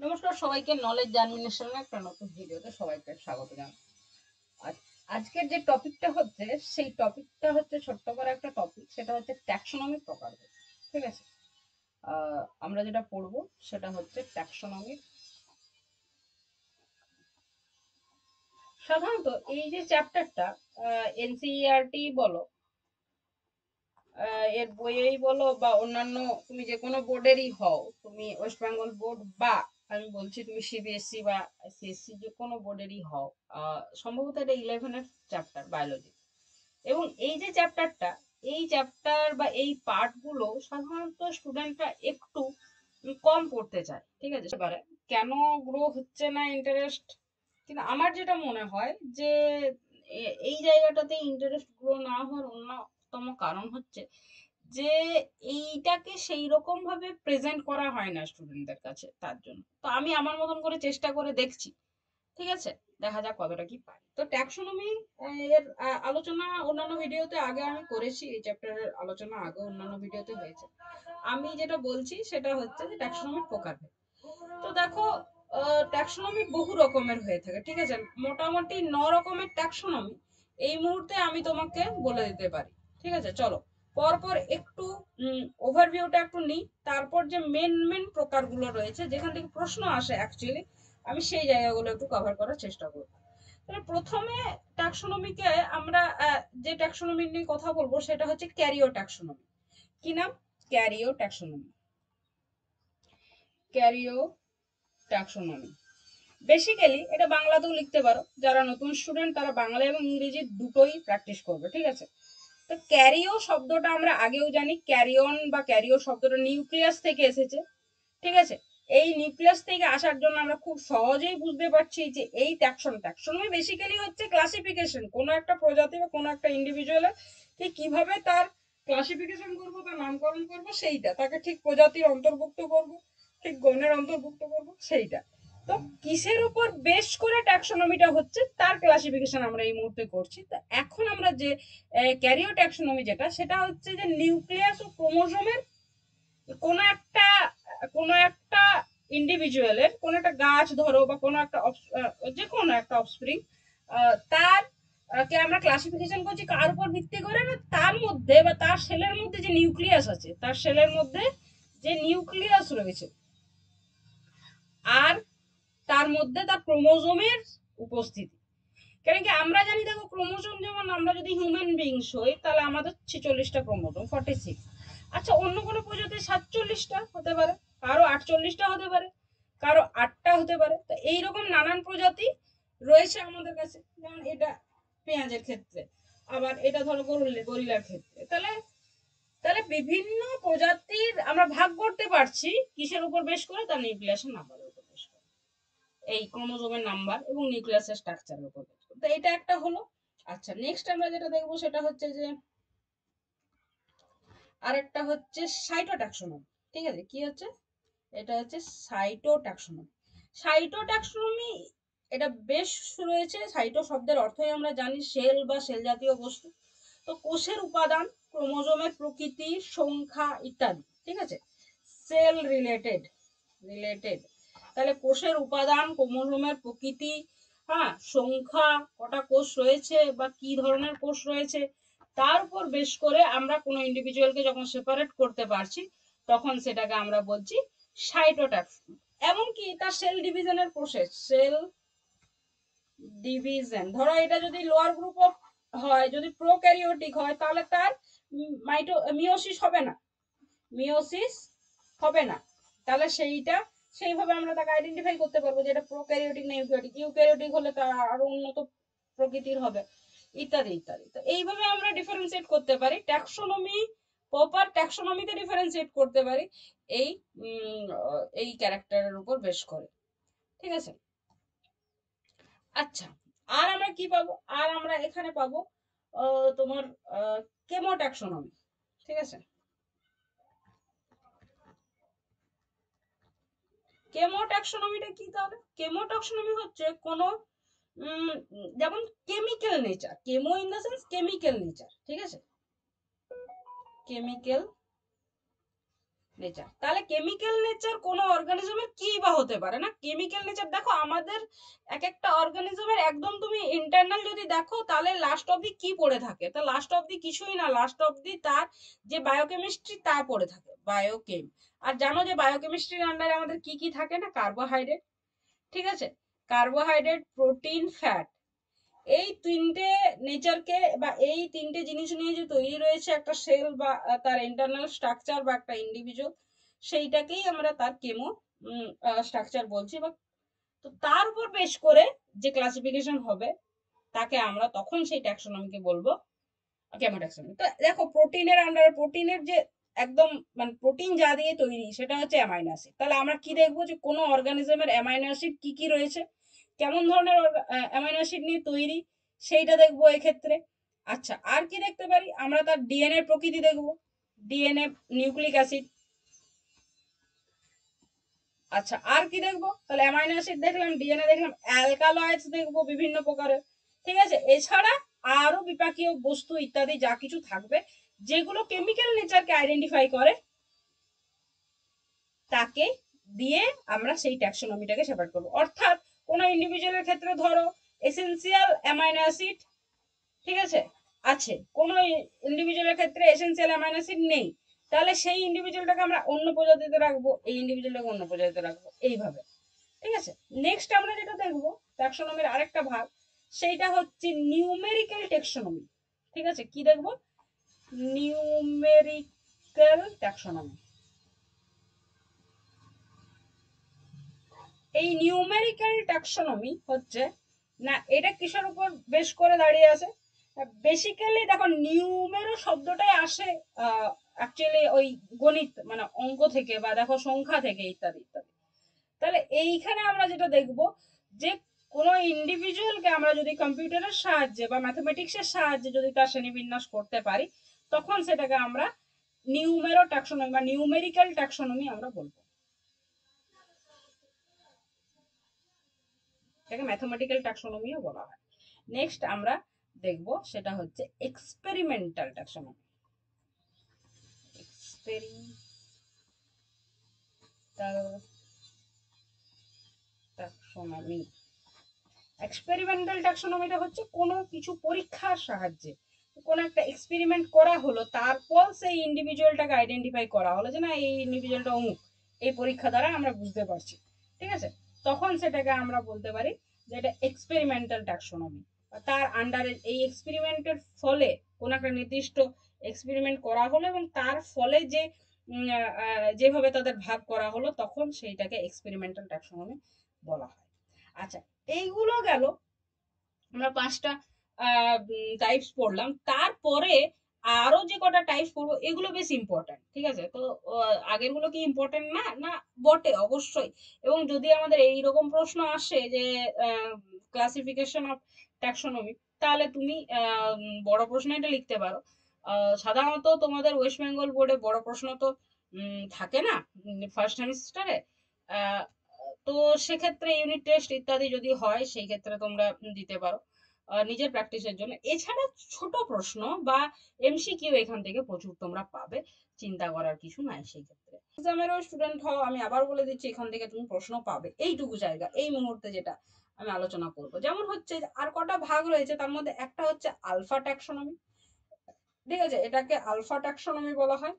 নমস্কার সবাইকে, নলেজ জার্মিনেশনের একটা নতুন ভিডিওতে সবাইকে স্বাগত জানাই। আজকের যে টপিকটা হচ্ছে সেই টপিকটা হচ্ছে ছোট্ট করে একটা টপিক, সেটা হচ্ছে ট্যাক্সোনমিক প্রকারভেদ। ঠিক আছে, আমরা যেটা পড়বো সেটা হচ্ছে ট্যাক্সোনমিক। সাধারণত এই যে চ্যাপ্টারটা এনসিইআরটি বলো, এর বইয়েই বলো বা অন্যান্য তুমি যে কোনো বোর্ডেরই হও, তুমি ওয়েস্ট বেঙ্গল বোর্ড বা আমি বলছি তুমি সিবিএসসি বা সিএসসি যে কোনো বোর্ডেরই হও, সম্ভবত এটা 11-এর চ্যাপ্টার বায়োলজি। এবং এই যে চ্যাপ্টারটা, এই চ্যাপ্টার বা এই পার্টগুলো সাধারণত স্টুডেন্টরা একটু কম পড়তে চায়। ঠিক আছে, পারে কেন গ্রো হচ্ছে না ইন্টারেস্ট, কিন্তু আমার যেটা মনে হয় যে এই জায়গাটাতে ইন্টারেস্ট গ্রো না হওয়ার অন্যতম কারণ হচ্ছে যে এইটাকে সেই রকম ভাবে প্রেজেন্ট করা হয় না স্টুডেন্টদের কাছে। তার জন্য তো আমি আমার মতন করে চেষ্টা করে দেখছি। ঠিক আছে, দেখা যাক কতটা কি পারি। তো ট্যাক্সোনমি এর আলোচনা অন্যান্য ভিডিওতে আগে আমি করেছি, এই চ্যাপ্টারের আলোচনা আগে অন্যান্য ভিডিওতে হয়েছে। আমি যেটা বলছি সেটা হচ্ছে যে ট্যাক্সোনমির প্রকারভেদ। তো দেখো, ট্যাক্সোনমি বহু রকমের হয়ে থাকে। ঠিক আছে, মোটামুটি 9 রকমের ট্যাক্সোনমি এই মুহূর্তে আমি তোমাকে বলে দিতে পারি। ঠিক আছে, চলো পরপর একটু ওভারভিউটা একটু নিই, তারপর যে মেন মেন প্রকারগুলো রয়েছে যেখান থেকে প্রশ্ন আসে অ্যাকচুয়ালি, আমি সেই জায়গাগুলো একটু কভার করার চেষ্টা করব। তাহলে প্রথমে ট্যাক্সোনমিকে আমরা যে ট্যাক্সোনমি নিয়ে কথা বলবো সেটা হচ্ছে ক্যারিও ট্যাক্সোনমি। কি নাম? ক্যারিও ট্যাক্সোনমি। ক্যারিও ট্যাক্সোনমি বেসিক্যালি এটা বাংলাতেও লিখতে পারো, যারা নতুন স্টুডেন্ট তারা বাংলা এবং ইংরেজি দুটোই প্র্যাকটিস করবে। ঠিক আছে, তো ক্যারিও শব্দটা আমরা আগেও জানি, ক্যারিয়ন বা ক্যারিও শব্দটা নিউক্লিয়াস থেকে এসেছে। ঠিক আছে, এই নিউক্লিয়াস থেকে আসার জন্য আমরা খুব সহজেই বুঝতে পারছি যে এই ট্যাক্সোনমি বেসিক্যালি হচ্ছে ক্লাসিফিকেশন, কোনো একটা প্রজাতি বা কোনো একটা ইন্ডিভিজুয়ালের ঠিক কিভাবে তার ক্লাসিফিকেশন করব বা নামকরণ করব, সেইটা তাকে ঠিক প্রজাতির অন্তর্ভুক্ত করব, ঠিক গণের অন্তর্ভুক্ত করব, সেইটা। তো কিসের উপর বেশ করে ট্যাক্সোনমিটা হচ্ছে তার ক্লাসিফিকেশন আমরা এই মুহূর্তে করছি। তো এখন আমরা যে ক্যারিও ট্যাক্সোনমি যেটা, সেটা হচ্ছে যে নিউক্লিয়াস ও ক্রোমোজোমের কোনো একটা কোনো একটা ইন্ডিভিজুয়ালের কোনো একটা গাছ ধরো বা কোনো একটা যে কোনো একটা অফস্প্রিং, তার কে আমরা ক্লাসিফিকেশন করছি কার উপর ভিত্তি করে, না তার মধ্যে বা তার সেলের মধ্যে যে নিউক্লিয়াস আছে, তার সেলের মধ্যে যে নিউক্লিয়াস রয়েছে, আর তার মধ্যে তার ক্রোমোজোমের উপস্থিতি। কেন কি আমরা জানি, দেখো ক্রোমোজোম, যেমন আমরা যদি হিউম্যান বিংস হই তাহলে আমাদের 46টা ক্রোমোজোম, 46। আচ্ছা, অন্য কোনো প্রজাতি 47টা হতে পারে, কারো 48টা হতে পারে, কারো 8টা হতে পারে। তো এইরকম নানান প্রজাতি রয়েছে আমাদের কাছে। যেমন এটা পেঁয়াজের ক্ষেত্রে, আবার এটা ধরো গরিলার ক্ষেত্রে। তাহলে তাহলে বিভিন্ন প্রজাতির আমরা ভাগ করতে পারছি কিসের উপর বেশ করে? তার নিউক্লিয়াসের নাম্বারের উপর বেশ করে, এই ক্রোমোজোমের নাম্বার এবং নিউক্লিয়াসের স্ট্রাকচারের উপর। তো এটা একটা হলো। আচ্ছা, নেক্সট আমরা যেটা দেখবো সেটা হচ্ছে যে আরেকটা হচ্ছে সাইটোট্যাক্সোনমি। ঠিক আছে, কি হচ্ছে? এটা হচ্ছে সাইটোট্যাক্সোনমি। সাইটোট্যাক্সোনমি এটা বেশ রয়েছে। সাইটো শব্দের অর্থই আমরা জানি সেল বা সেল জাতীয় বস্তু। তো কোষের উপাদান, ক্রোমোজোমের প্রকৃতি, সংখ্যা ইত্যাদি। ঠিক আছে, সেল রিলেটেড রিলেটেড তাহলে কোষের উপাদান, ক্রোমোজোমের প্রকৃতি, হ্যাঁ, সংখ্যা, কটা কোষ রয়েছে বা কি ধরনের কোষ রয়েছে, তার উপর বেশ করে আমরা কোনো ইন্ডিভিজুয়ালকে যখন সেপারেট করতে পারছি তখন সেটাকে আমরা বলছি সাইটোট্যাক্সন। এমনকি তার সেল ডিভিশনের প্রসেস, সেল ডিভিশন, ধরো এটা যদি লোয়ার গ্রুপ অফ হয়, যদি প্রোক্যারিওটিক হয়, তাহলে তার মিওসিস হবে না, মিওসিস হবে না। তাহলে সেইটা সেইভাবে আমরা তাকে আইডেন্টিফাই করতে পারবো যে এটা প্রোক্যারিওটিক না ইউক্যারিওটিক। ইউক্যারিওটিক হলে তার আরো উন্নত প্রকৃতির হবে, ইত্যাদি ইত্যাদি। তো এইভাবে আমরা ডিফারেন্সিয়েট করতে পারি ট্যাক্সোনমি, প্রপার ট্যাক্সোনমিতে ডিফারেন্সিয়েট করতে পারি এই এই ক্যারেক্টারের উপর বেশ করে। ঠিক আছে, আচ্ছা, আর আমরা কি পাবো? আর আমরা এখানে পাবো তোমার কেমোট্যাক্সোনমি। ঠিক আছে, কেমোট্যাক্সোনমিটা কি তাহলে? কেমোট্যাক্সোনমি হচ্ছে কোনো যেমন chemical nature, chemo in the sense chemical nature. ঠিক আছে, কেমিক্যাল নেচার। তাহলে কেমিক্যাল নেচার কোন অর্গানিজমের কি বা হতে পারে না। কেমিক্যাল নেচার দেখো আমাদের এক একটা অর্গানিজমের একদম তুমি ইন্টারনাল যদি দেখো তাহলে লাস্ট অব্দি কি পড়ে থাকে, তা লাস্ট অব্দি কিছুই না, লাস্ট অব্দি তার যে বায়োকেমিস্ট্রি তা পড়ে থাকে, বায়োকেম। আর জানো যে বায়োকেমিস্ট্রির আন্ডারে আমাদের কি কি থাকে না, কার্বোহাইড্রেট, ঠিক আছে, কার্বোহাইড্রেট, প্রোটিন, ফ্যাট, এই তিনটে নেচারকে বা এই তিনটে জিনিস নিয়ে যে তৈরি রয়েছে একটা সেল বা তার ইন্টারনাল স্ট্রাকচার বা একটা ইন্ডিভিজুয়াল, সেইটাকেই আমরা তার কেমো স্ট্রাকচার বলছি। বা তো তার উপর বেশ করে যে ক্লাসিফিকেশন হবে তাকে আমরা তখন সেই ট্যাক্সোনমিকে বলবো কেমো ট্যাক্সোনমি। তো দেখো প্রোটিনের আন্ডারে, প্রোটিনের যে একদম মানে প্রোটিন যা দিয়ে তৈরি সেটা হচ্ছে অ্যামাইনো অ্যাসিড। তাহলে আমরা কি দেখবো যে কোনো অর্গানিজমের অ্যামাইনো অ্যাসিড কি কি রয়েছে, কেমন ধরনের অ্যামাইনো অ্যাসিড নিয়ে তৈরি সেইটা দেখবো এক্ষেত্রে। আচ্ছা আর কি দেখতে পারি আমরা, তার ডিএনএ প্রকৃতি দেখবো, ডিএনএ, নিউক্লিক অ্যাসিড। আচ্ছা আর কি দেখবো, তাহলে অ্যামাইনো অ্যাসিড দেখলাম, ডিএনএ দেখলাম, অ্যালকালয়েডস দেখবো বিভিন্ন প্রকারের, ঠিক আছে। এছাড়া আরো বিপাকীয় বস্তু ইত্যাদি যা কিছু থাকবে যেগুলো কেমিক্যাল নেচারকে আইডেন্টিফাই করে তাকে দিয়ে আমরা সেই ট্যাক্সোনমিটাকে সেপারেট করবো। অর্থাৎ কোনো ইন্ডিভিজুয়ালের ক্ষেত্রে ধরো এসেনশিয়াল অ্যামাইনো অ্যাসিড, ঠিক আছে, আছে, কোনো ইন্ডিভিজুয়ালের ক্ষেত্রে এসেনশিয়াল অ্যামাইনো অ্যাসিড নেই, তাহলে সেই ইন্ডিভিজুয়ালটাকে আমরা অন্য প্রজাতিতে রাখবো, এই ইন্ডিভিজুয়ালটাকে অন্য প্রজাতিতে রাখবো, এইভাবে, ঠিক আছে। নেক্সট আমরা যেটা দেখবো ট্যাক্সোনমির আরেকটা ভাগ, সেইটা হচ্ছে নিউমেরিক্যাল ট্যাক্সোনমি, ঠিক আছে। কি দেখবো, নিউমেরিক্যাল ট্যাক্সোনমি। এই নিউমেরিক্যাল ট্যাক্সোনমি হচ্ছে না, এটা কিসের উপর বেশ করে দাঁড়িয়ে আছে, বেসিক্যালি দেখো নিউমেরো শব্দটাই আসে অ্যাকচুয়ালি ওই গণিত মানে অঙ্ক থেকে বা দেখো সংখ্যা থেকে ইত্যাদি ইত্যাদি। তাহলে এইখানে আমরা যেটা দেখব যে কোনো ইন্ডিভিজুয়ালকে আমরা যদি কম্পিউটারের সাহায্যে বা ম্যাথমেটিক্সের সাহায্যে যদি তার শ্রেণীবিন্যাস করতে পারি তখন সেটাকে আমরা নিউমেরো ট্যাক্সোনমি বা নিউমেরিক্যাল ট্যাক্সোনমি আমরা বলবো, এটাকে ম্যাথমেটিক্যাল ট্যাক্সোনমিও বলা হয়। নেক্সট আমরা দেখব সেটা হচ্ছে এক্সপেরিমেন্টাল ট্যাক্সোনমি। ট্যাক্সোনমি, এক্সপেরিমেন্টাল ট্যাক্সোনমিটা হচ্ছে কোনো কিছু পরীক্ষার সাহায্যে কোনো একটা এক্সপেরিমেন্ট করা হলো, তারপর সেই ইন্ডিভিজুয়ালটাকে আইডেন্টিফাই করা হলো যে না এই ইন্ডিভিজুয়ালটা অমুক, এই পরীক্ষা দ্বারা আমরা বুঝতে পারছি, ঠিক আছে। তখন সেটাকে আমরা বলতে পারি যে এটা এক্সপেরিমেন্টাল ট্যাক্সোনমি। তার আন্ডারে এই এক্সপেরিমেন্টের ফলে কোনো একটা নির্দিষ্ট এক্সপেরিমেন্ট করা হলো এবং তার ফলে যে যেভাবে তাদের ভাগ করা হলো তখন সেইটাকে এক্সপেরিমেন্টাল ট্যাক্সোনমি বলা হয়। আচ্ছা এইগুলো গেল আমরা 5টা টাইপস পড়লাম, তারপরে আরো যে কটা টাইপস পড়বো এগুলো বেশ ইম্পর্টেন্ট, ঠিক আছে। তো আগের গুলো কি ইম্পর্টেন্ট না, না বটে অবশ্যই। এবং যদি আমাদের এইরকম প্রশ্ন আসে যে ক্লাসিফিকেশন অফ ট্যাক্সোনমি, তাহলে তুমি বড় প্রশ্ন এটা লিখতে পারো। সাধারণত তোমাদের ওয়েস্ট বেঙ্গল বোর্ডে বড় প্রশ্ন তো থাকে না ফার্স্ট সেমিস্টারে, তো সেক্ষেত্রে ইউনিট টেস্ট ইত্যাদি যদি হয় সেই ক্ষেত্রে তোমরা দিতে পারো নিজের প্র্যাকটিসের জন্য। এছাড়া ছোট প্রশ্ন বা এমসিকিউ এখান থেকে প্রচুর তোমরা পাবে, চিন্তা করার কিছু নাই সেই ক্ষেত্রে। এক্সামেরও স্টুডেন্ট হও, আমি আবার বলে দিচ্ছি এখান থেকে তুমি প্রশ্ন পাবে। এইটুকু জায়গা এই মুহূর্তে যেটা আমি আলোচনা করব, যেমন হচ্ছে আর কটা ভাগ রয়েছে তার মধ্যে একটা হচ্ছে আলফা ট্যাক্সোনমি, ঠিক আছে, এটাকে আলফা ট্যাক্সোনমি বলা হয়,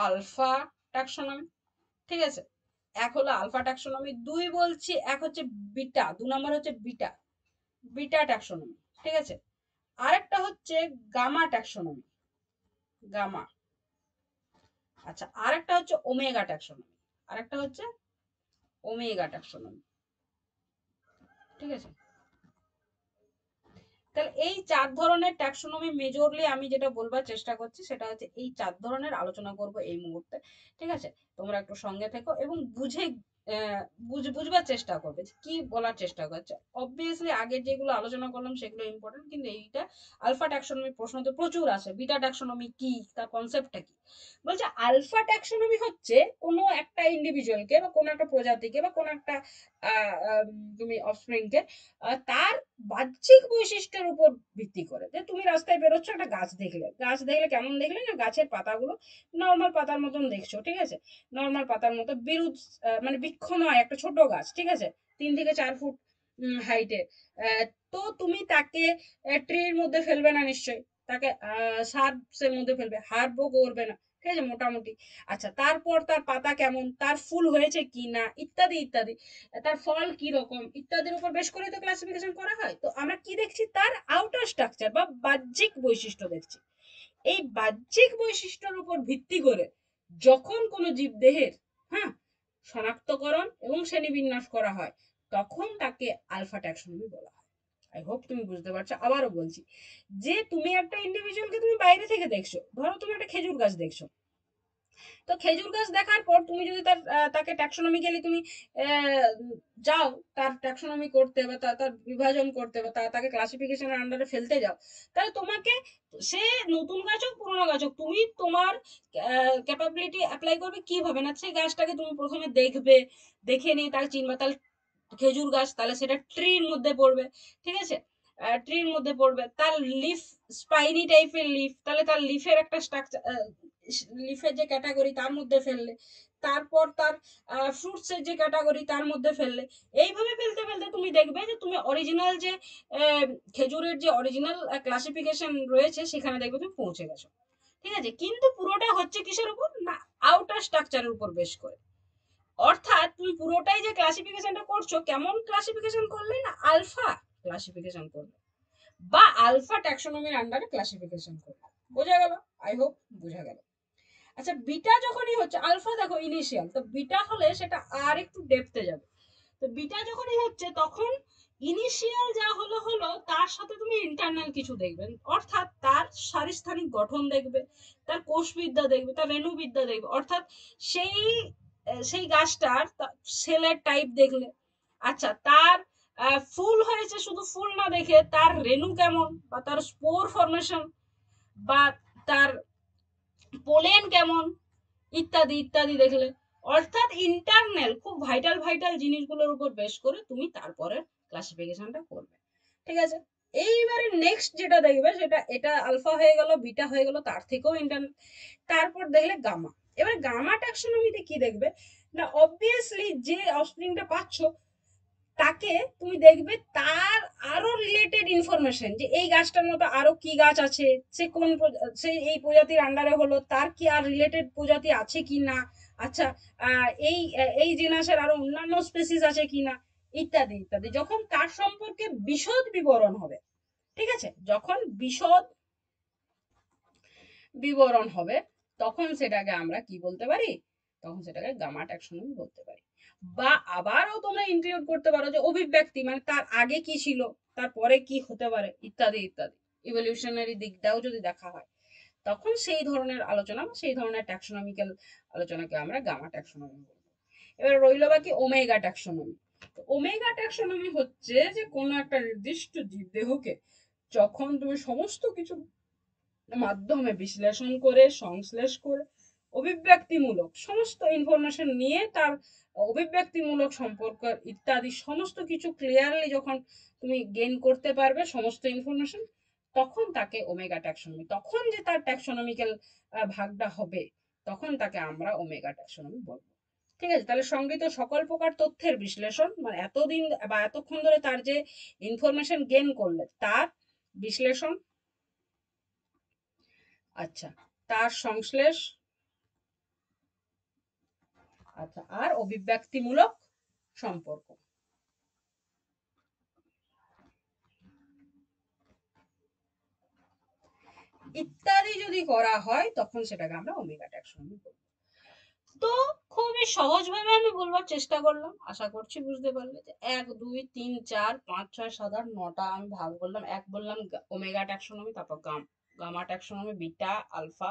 আলফা ট্যাক্সোনমি, ঠিক আছে। এক হলো আলফা ট্যাক্সোনমি, দুই বলছি এক হচ্ছে বিটা, 2 নম্বর হচ্ছে বিটা, বিটা ট্যাক্সোনমি, ঠিক আছে। আরেকটা হচ্ছে গামা ট্যাক্সোনমি, গামা। আচ্ছা আরেকটা হচ্ছে ওমেগা ট্যাক্সোনমি, আরেকটা হচ্ছে ওমেগা ট্যাক্সোনমি, ঠিক আছে। তাহলে এই 4 ধরনের ট্যাক্সোনমি মেজরলি আমি যেটা বলবার চেষ্টা করছি সেটা হচ্ছে এই 4 ধরনের আলোচনা করব এই মুহূর্তে, ঠিক আছে। তোমরা একটু সঙ্গে থেকো এবং বুঝে বুঝবার চেষ্টা করবে কি বলার চেষ্টা করছে। অবভিয়াসলি আগের যেগুলো আলোচনা করলাম সেগুলো ইম্পর্টেন্ট, কিন্তু এইটা আলফা ট্যাক্সোনমি প্রশ্ন তো প্রচুর আসে। বিটা ট্যাক্সোনমি কি, তার কনসেপ্টটা কি? বলছে আলফা ট্যাক্সোনমি হচ্ছে কোনো একটা ইন্ডিভিজুয়ালকে বা কোনো একটা প্রজাতিকে বা কোনো একটা তুমি অফস্প্রিংকে তার বাহ্যিক বৈশিষ্ট্যের উপর ভিত্তি করে। যে তুমি রাস্তায় বেরোচ্ছ, একটা গাছ দেখলে, গাছ দেখলে কেমন দেখলে না, গাছের পাতাগুলো নর্মাল পাতার মতন দেখছো, ঠিক আছে, নর্মাল পাতার মতো, বিরুৎ মানে বৃক্ষ নয়, একটা ছোট গাছ, ঠিক আছে, 3 থেকে 4 ফুট হাইটের। তো তুমি তাকে ট্রির মধ্যে ফেলবে না নিশ্চয়ই, তাকে সার্বসের মধ্যে ফেলবে, হার্বও করবে না, ঠিক আছে, মোটামুটি। আচ্ছা, তারপর তার পাতা কেমন, তার ফুল হয়েছে কি না, ইত্যাদি ইত্যাদি, তার ফল কি রকম ইত্যাদির উপর বেশ করে তো ক্লাসিফিকেশন করা হয়। তো আমরা কি দেখছি, তার আউটার স্ট্রাকচার বা বাহ্যিক বৈশিষ্ট্য দেখছি। এই বাহ্যিক বৈশিষ্ট্যের উপর ভিত্তি করে যখন কোনো জীবদেহের হ্যাঁ শনাক্তকরণ এবং শ্রেণীবিন্যাস করা হয়, তখন তাকে আলফা ট্যাক্সোনমি বলা হয়। আই হোপ তুমি বুঝতে পারছো। আবারও বলছি, যে তুমি একটা ইন্ডিভিজুয়ালকে তুমি বাইরে থেকে দেখছো, ধরো তুমি একটা খেজুর গাছ দেখছো, তো খেজুর গাছ দেখার পর তুমি যদি তাকে ট্যাক্সোনমিক্যালি তুমি যাও তার ট্যাক্সোনমি করতে বা তার বিভাজন করতে বা তাকে ক্লাসিফিকেশনের আন্ডারে ফেলতে যাও, তাহলে তোমাকে, সে নতুন গাছ হোক পুরোনো গাছ হোক, তুমি তোমার ক্যাপাবিলিটি অ্যাপ্লাই করবে কিভাবে না, সেই গাছটাকে তুমি প্রথমে দেখবে, দেখে নিয়ে তাকে চিনবা, তাহলে খেজুর গাছ, তাহলে সেটা ট্রির মধ্যে পড়বে, ঠিক আছে, ট্রির মধ্যে পড়বে। তার লিফ স্পাইনি টাইপের লিফ, তাহলে তার লিফের একটা স্ট্রাকচার, লিফের যে ক্যাটাগরি তার মধ্যে ফেললে, তারপর তার ফ্রুটসের যে ক্যাটাগরি তার মধ্যে ফেললে, এইভাবে ফেলতে ফেলতে তুমি দেখবে যে তুমি অরিজিনাল যে খেজুরের যে অরিজিনাল ক্লাসিফিকেশন রয়েছে সেখানে দেখবে তুমি পৌঁছে গেছো, ঠিক আছে। কিন্তু পুরোটা হচ্ছে কিসের উপর না, আউটার স্ট্রাকচারের উপর বেশ করে। অর্থাৎ তুমি পুরোটাই যে ক্লাসিফিকেশনটা করছো, কেমন ক্লাসিফিকেশন করলে না, আলফা ক্লাসিফিকেশন করলে বা আলফা ট্যাক্সোনমির আন্ডারে ক্লাসিফিকেশন করলে। বোঝা গেল? আই হোপ বোঝা গেল। আচ্ছা, বিটা যখনই হচ্ছে, আলফা দেখো ইনিশিয়াল, তো বিটা হলে সেটা আর একটু ডেপথে যাবে। তো বিটা যখনই হচ্ছে তখন ইনিশিয়াল যা হলো হলো, তার সাথে তুমি ইন্টারনাল কিছু দেখবে, অর্থাৎ তার শারীরস্থানিক গঠন দেখবে, তার কোষবিদ্যা দেখবে, তার রেণুবিদ্যা দেখবে, অর্থাৎ সেই সেই গাছটার সেলের টাইপ দেখলে, আচ্ছা, তার ফুল হয়েছে শুধু ফুল না দেখে তার রেণু কেমন বা তার স্পোর ফরমেশন বা তার পোলেন কেমন ইত্যাদি ইত্যাদি দেখলে, অর্থাৎ ইন্টারনাল খুব ভাইটাল ভাইটাল জিনিসগুলোর উপর বেশ করে তুমি তারপরে ক্লাসিফিকেশনটা করবে, ঠিক আছে। এইবারে নেক্সট যেটা দেখবে সেটা, এটা আলফা হয়ে গেল, বিটা হয়ে গেল, তার থেকেও ইন্টারনাল, তারপর দেখলে গামা। এবার গামা ট্যাক্সোনমিতে কি দেখবে না, অবভিয়াসলি যে অফস্প্রিংটা পাচ্ছ তাকে তুমি দেখবে তার আরো রিলেটেড ইনফরমেশন, যে এই গাছটার মতো আরো কি গাছ আছে, সে কোন সে এই প্রজাতির আন্ডারে হলো, তার কি আর রিলেটেড প্রজাতি আছে কি না, আচ্ছা এই এই জিনাসের আরো অন্যান্য স্পেসিস আছে কি না, ইত্যাদি ইত্যাদি। যখন তার সম্পর্কে বিশদ বিবরণ হবে, ঠিক আছে, যখন বিশদ বিবরণ হবে তখন সেটাকে আমরা কি বলতে পারি, তখন সেটাকে গামা ট্যাক্সোনমি বলতে পারি। বা আবারও তোমরা ইনক্লুড করতে পারো যে অভিব্যক্তি, মানে তার আগে কি ছিল, তারপরে কি হতে পারে, ইত্যাদি ইত্যাদি, ইভলিউশনারি দিকটাও যদি দেখা হয়, তখন সেই ধরনের আলোচনা বা সেই ধরনের ট্যাক্সোনমিক্যাল আলোচনাকে আমরা গামা ট্যাক্সোনমি বলবো। এবার রইল বাকি ওমেগা ট্যাক্সোনমি। ওমেগা ট্যাক্সোনমি হচ্ছে যে কোনো একটা নির্দিষ্ট জীবদেহকে যখন তুমি সমস্ত কিছু মাধ্যমে বিশ্লেষণ করে, সংশ্লেষ করে, অভিব্যক্তিমূলক সমস্ত ইনফরমেশন নিয়ে তার অভিব্যক্তিমূলক সম্পর্ক ইত্যাদি সমস্ত কিছু ক্লিয়ারলি যখন তুমি গেইন করতে পারবে সমস্ত ইনফরমেশন, তখন তাকে ওমেগা ট্যাক্সোনমি, তখন যে তার ট্যাক্সোনমিক্যাল ভাগটা হবে, তখন তাকে আমরা ওমেগা ট্যাক্সোনমি বলবো, ঠিক আছে। তাহলে সংগৃহীত সকল প্রকার তথ্যের বিশ্লেষণ, মানে এতদিন বা এতক্ষণ ধরে তার যে ইনফরমেশন গেইন করলে তার বিশ্লেষণ, আচ্ছা, তার সংশ্লেষ, আচ্ছা, আর অভিব্যক্তিমূলক সম্পর্ক ইত্যাদি যদি করা হয়, তখন সেটাকে আমরা ওমেগা ট্যাক্সোনমি বলবো। তো খুবই সহজভাবে আমি বলবার চেষ্টা করলাম, আশা করছি বুঝতে পারলে যে 1 2 3 4 5 6 7 8 9টা আমি ভাগ করলাম। এক বললাম ওমেগা ট্যাক্সোনমি, তারপর গামা ট্যাক্সোনমি, বিটা, আলফা।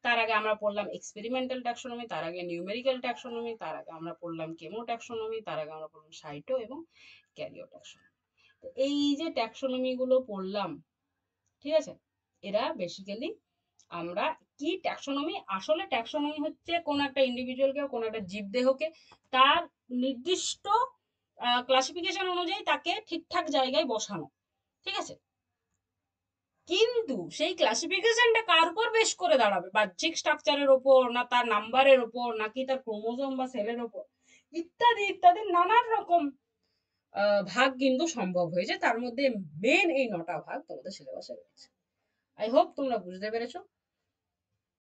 তার আগে আমরা পড়লাম এক্সপেরিমেন্টাল ট্যাক্সোনমি, তার আগে নিউমেরিক্যাল ট্যাক্সোনমি, তার আগে আমরা পড়লাম কেমো ট্যাক্সোনমি, তার আগে আমরা পড়লাম সাইটো এবং ক্যারিও ট্যাক্সোনমি। এই যে ট্যাক্সোনমি গুলো পড়লাম, ঠিক আছে, এরা বেসিক্যালি আমরা কি ট্যাক্সোনমি, আসলে ট্যাক্সোনমি হচ্ছে কোন একটা ইন্ডিভিজুয়ালকে, কোন একটা জীবদেহকে তার নির্দিষ্ট ক্লাসিফিকেশন অনুযায়ী তাকে ঠিকঠাক জায়গায় বসানো, ঠিক আছে। কিন্তু সেই ক্লাসিফিকেশনটা কার উপর বেশ করে দাঁড়াবে, বাহ্যিক স্ট্রাকচারের ওপর, না তার নাম্বারের ওপর, নাকি তার ক্রোমোজোম বা সেলের ওপর, ইত্যাদি ইত্যাদি নানান রকম ভাগ কিন্তু সম্ভব হয়েছে। তার মধ্যে মেন এই 9টা ভাগ তোমাদের সিলেবাসে রয়েছে। আই হোপ তোমরা বুঝতে পেরেছো।